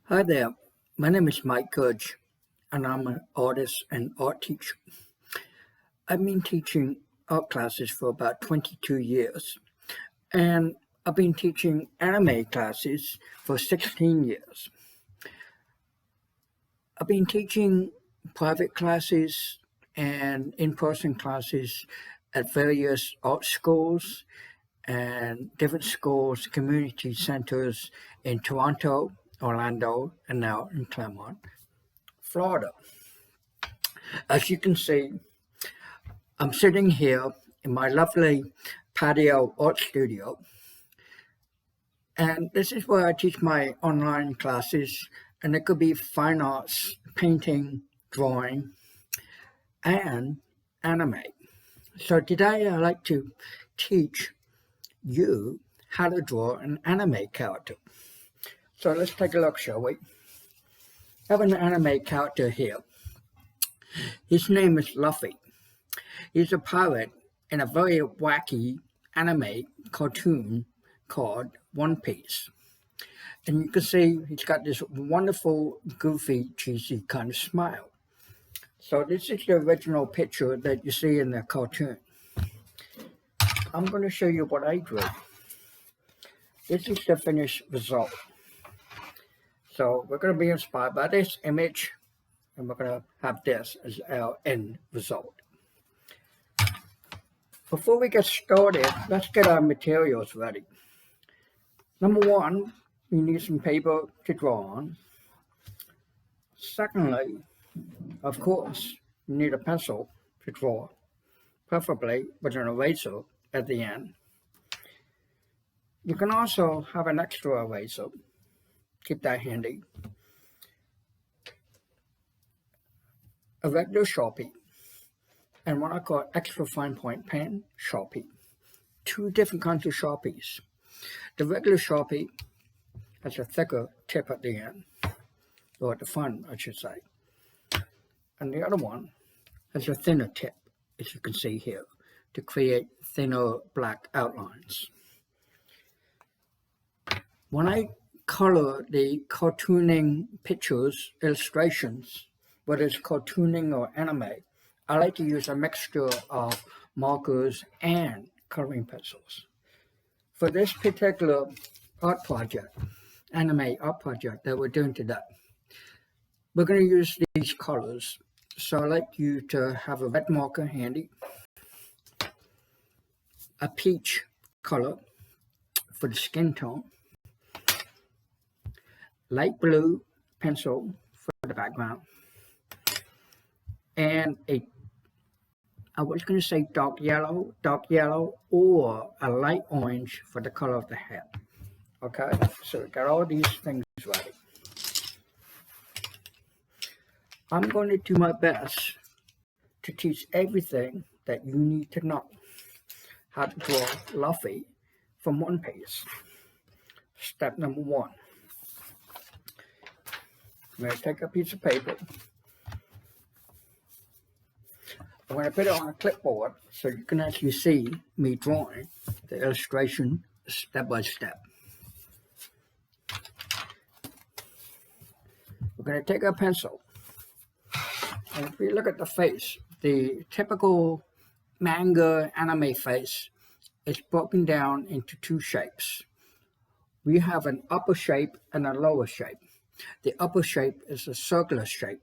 Hi there, my name is Mike Goodge, and I'm an artist and art teacher. I've been teaching art classes for about 22 years, and I've been teaching anime classes for 16 years. I've been teaching private classes and in-person classes at various art schools and different schools, community centers in Toronto, Orlando, and now in Claremont, Florida. As you can see, I'm sitting here in my lovely patio art studio, and this is where I teach my online classes, and it could be fine arts, painting, drawing, and anime. So today I'd like to teach you how to draw an anime character. So let's take a look, shall we? I have an anime character here. His name is Luffy. He's a pirate in a very wacky anime cartoon called One Piece. And you can see he's got this wonderful, goofy, cheesy kind of smile. So this is the original picture that you see in the cartoon. I'm going to show you what I drew. This is the finished result. So we're going to be inspired by this image, and we're going to have this as our end result. Before we get started, let's get our materials ready. Number one, we need some paper to draw on. Secondly, of course, you need a pencil to draw, preferably with an eraser at the end. You can also have an extra eraser. Keep that handy. A regular Sharpie, and what I call extra fine point pen Sharpie. Two different kinds of Sharpies. The regular Sharpie has a thicker tip at the end, or at the front, I should say. And the other one has a thinner tip, as you can see here, to create thinner black outlines. When I color the cartooning pictures, illustrations, whether it's cartooning or anime, I like to use a mixture of markers and coloring pencils. For this particular art project, anime art project that we're doing today, we're going to use these colors. So I'd like you to have a red marker handy, a peach color for the skin tone, light blue pencil for the background, and I was going to say dark yellow, or a light orange for the color of the hair. Okay, so we got all these things ready. I'm going to do my best to teach everything that you need to know how to draw Luffy from One Piece. Step number one. I'm going to take a piece of paper. I'm going to put it on a clipboard so you can actually see me drawing the illustration step by step. We're going to take a pencil, and if we look at the face, the typical manga anime face is broken down into two shapes. We have an upper shape and a lower shape. The upper shape is a circular shape,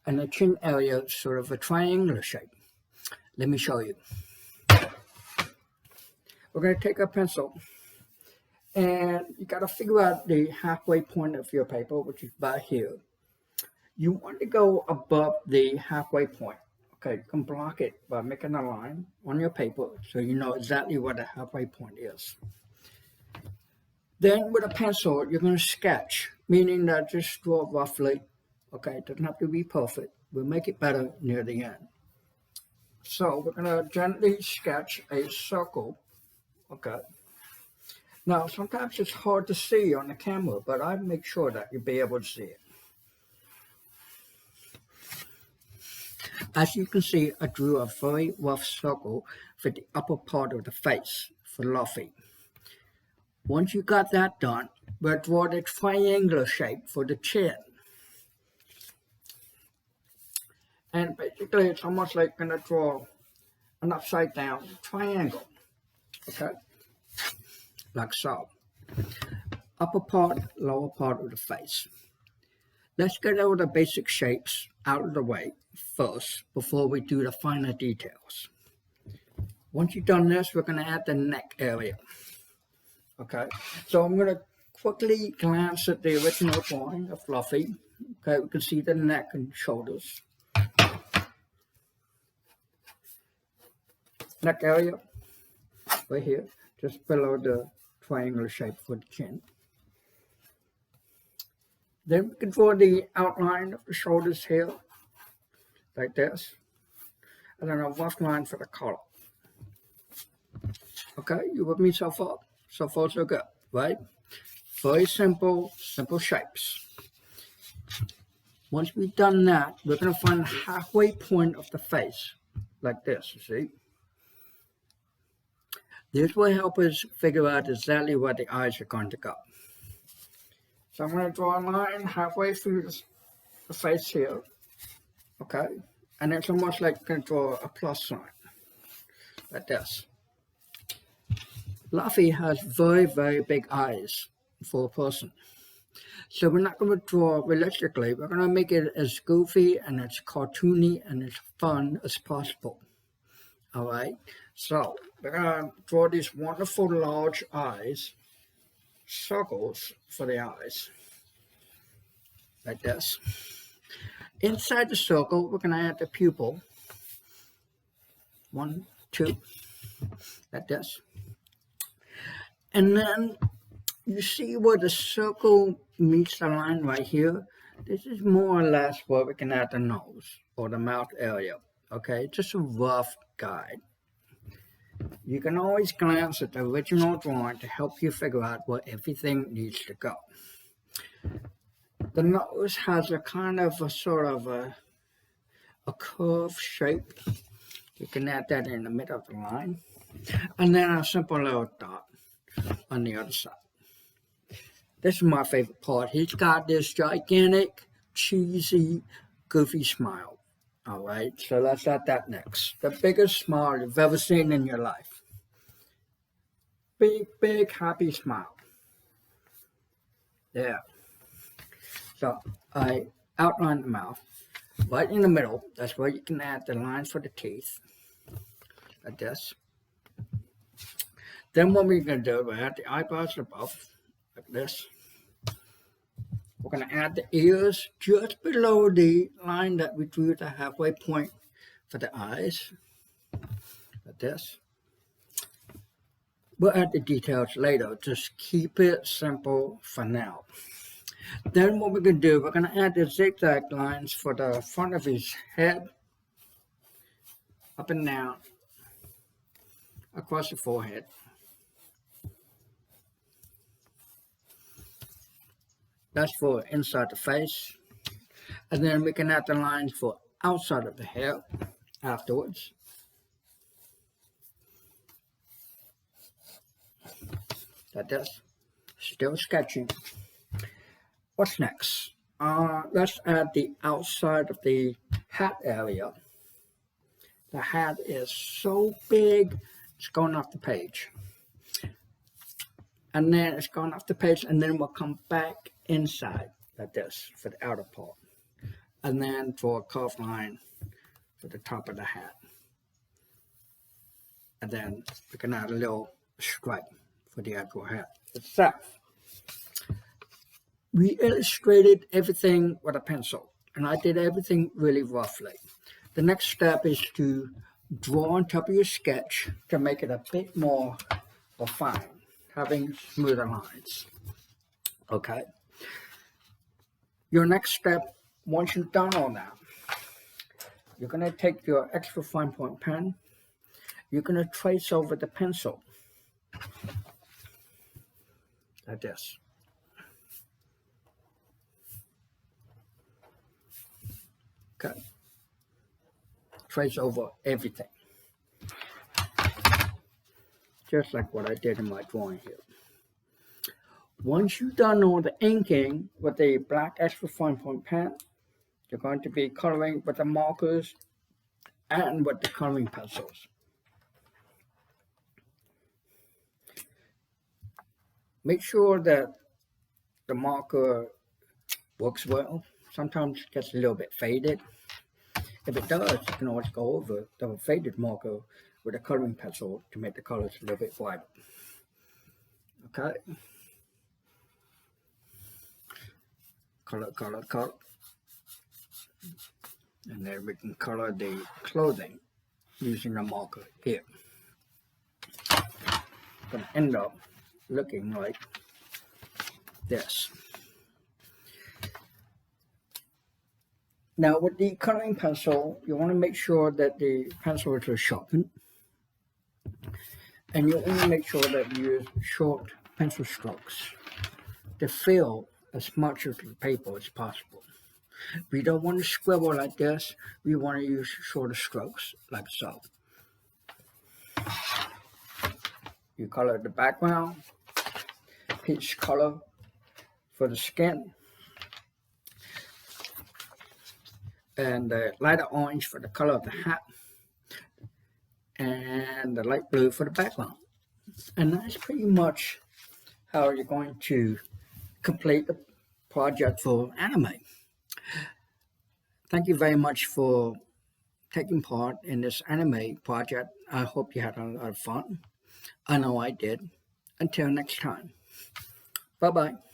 and the chin area is sort of a triangular shape. Let me show you. We're going to take a pencil, and you got to figure out the halfway point of your paper, which is about here. You want to go above the halfway point. Okay, you can block it by making a line on your paper so you know exactly where the halfway point is. Then with a pencil, you're going to sketch, meaning that just draw roughly. Okay, it doesn't have to be perfect. We'll make it better near the end. So we're going to gently sketch a circle. Okay. Now, sometimes it's hard to see on the camera, but I make sure that you'll be able to see it. As you can see, I drew a very rough circle for the upper part of the face for Luffy. Once you got that done, we'll draw the triangular shape for the chin. And basically, it's almost like going to draw an upside down triangle, okay? Like so. Upper part, lower part of the face. Let's get all the basic shapes out of the way first before we do the finer details. Once you've done this, we're going to add the neck area. Okay, so I'm going to quickly glance at the original drawing of Fluffy. Okay, we can see the neck and shoulders. Neck area, right here, just below the triangular shape for the chin. Then we can draw the outline of the shoulders here, like this, and then a rough line for the collar. Okay, you with me so far? So far, so good, right? Very simple shapes. Once we've done that, we're going to find the halfway point of the face, like this, you see? This will help us figure out exactly where the eyes are going to go. So I'm going to draw a line halfway through the face here, okay? And it's almost like going to draw a plus sign, like this. Luffy has very, very big eyes for a person. So we're not going to draw realistically. We're going to make it as goofy and as cartoony and as fun as possible. All right? So we're going to draw these wonderful large eyes, circles for the eyes, like this. Inside the circle, we're going to add the pupil. 1, 2, like this. And then you see where the circle meets the line right here? This is more or less where we can add the nose or the mouth area, okay? Just a rough guide. You can always glance at the original drawing to help you figure out where everything needs to go. The nose has a kind of a sort of a curved shape. You can add that in the middle of the line. And then a simple little dot on the other side. This is my favorite part. He's got this gigantic, cheesy, goofy smile. All right, so let's add that next. The biggest smile you've ever seen in your life. Big, big, happy smile. Yeah. So I outlined the mouth right in the middle. That's where you can add the lines for the teeth, like this. Then what we're going to do, we'll add the eyebrows above, like this. We're going to add the ears just below the line that we drew the halfway point for the eyes, like this. We'll add the details later. Just keep it simple for now. Then what we're going to do, we're going to add the zigzag lines for the front of his head, up and down, across the forehead. That's for inside the face. And then we can add the lines for outside of the hair afterwards. Like this. Still sketching. What's next? Let's add the outside of the hat area. The hat is so big, it's going off the page. And then it's going off the page, and then we'll come back inside like this for the outer part. And then draw a curved line for the top of the hat. And then we can add a little stripe for the actual hat itself. We illustrated everything with a pencil, and I did everything really roughly. The next step is to draw on top of your sketch to make it a bit more refined, having smoother lines. Okay. Your next step, once you've done all that, you're going to take your extra fine point pen. You're going to trace over the pencil like this. Okay. Trace over everything. Just like what I did in my drawing here. Once you've done all the inking with the black extra fine point pen, you're going to be coloring with the markers and with the coloring pencils. Make sure that the marker works well. Sometimes it gets a little bit faded. If it does, you can always go over the faded marker with a coloring pencil to make the colors a little bit brighter. Okay? Color, color, color. And then we can color the clothing using a marker here. Gonna end up looking like this. Now with the coloring pencil, you want to make sure that the pencil is sharpened. And you want to make sure that you use short pencil strokes to fill as much of the paper as possible. We don't want to scribble like this. We want to use shorter strokes like so. You color the background, peach color for the skin, and the lighter orange for the color of the hat, and the light blue for the background. And that's pretty much how you're going to complete the project for anime. Thank you very much for taking part in this anime project. I hope you had a lot of fun. I know I did. Until next time. Bye-bye.